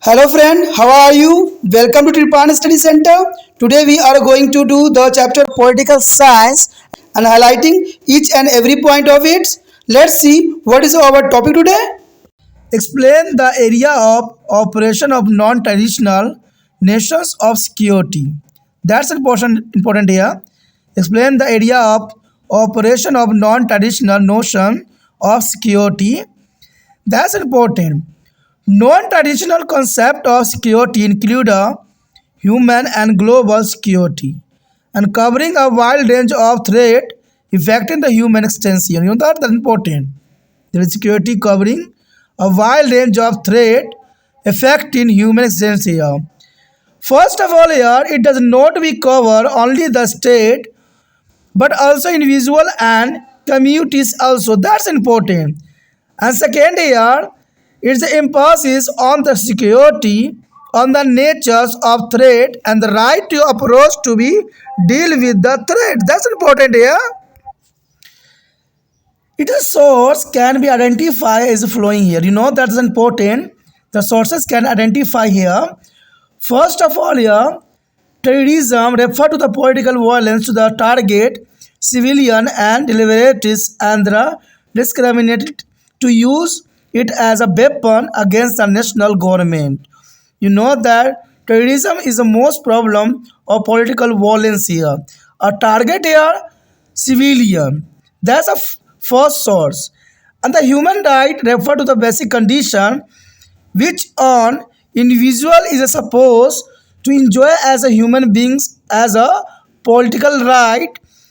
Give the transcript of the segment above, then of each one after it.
Hello friend, how are you? Welcome to Tripan Study Center. Today we are going to do the chapter Political Science and highlighting each and every point of it. Let's see what is our topic today. Explain the area of operation of non-traditional nations of security. That's important here. Explain the area of operation of non-traditional notion of security. That's important. Non-traditional concepts of security include a human and global security and covering a wide range of threats affecting the human extension. You know that's important. There is security covering a wide range of threats affecting human extension. First of all, here it does not we cover only the state but also individual and communities also. That's important. And second here, its emphasis on the security, on the natures of threat and the right to approach to be deal with the threat. That's important here. Its source can be identified as flowing here. You know that's important. The sources can identify here. First of all here, terrorism refer to the political violence to the target civilian and deliberatives and the discriminated to use it as a weapon against the national government. You know that terrorism is the most problem of political violence here. A target here, civilian. That's a first source. And the human right refer to the basic condition which an individual is supposed to enjoy as a human beings as a political right,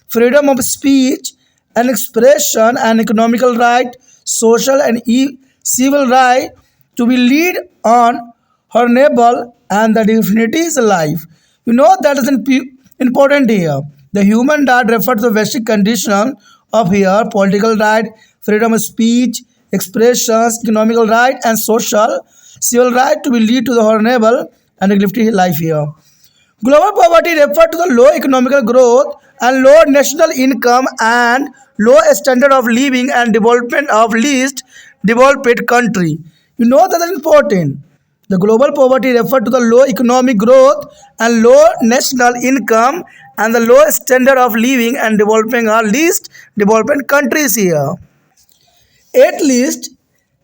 freedom of speech and expression and economical right, social and civil right to be lead on her neighbor and the dignity is life. You know that is important here. The human right refer to the basic condition of here political right, freedom of speech, expressions, economical right and social civil right to be lead to the honorable and dignity life here. Global poverty refer to the low economical growth and low national income and low standard of living and development of least developed country. You know that is important. The global poverty refer to the low economic growth and low national income and the low standard of living and developing our least developed countries here. At least,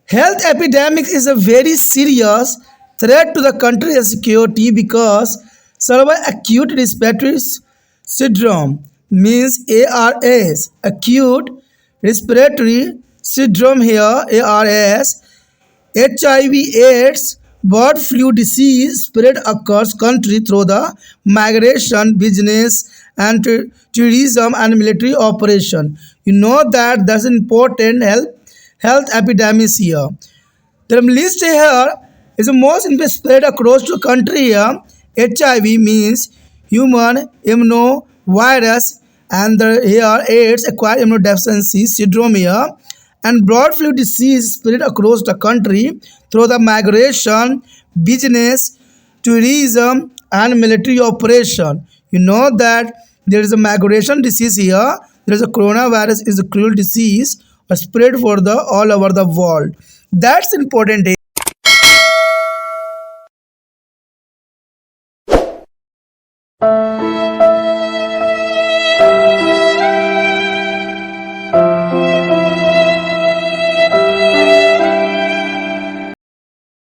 health epidemic is a very serious threat to the country's security because severe acute respiratory syndrome means ARS, acute respiratory syndrome here, ARS, HIV/AIDS, bird flu disease spread across country through the migration, business, and tourism and military operation. You know that that's important health epidemics here. The list here is the most spread across the country here. HIV means human immunovirus and the here AIDS acquired immunodeficiency syndrome here and bird flu disease spread across the country through the migration, business, tourism and military operation. You know that there is a migration disease here. There is a coronavirus is a cruel disease spread for the all over the world. That's important.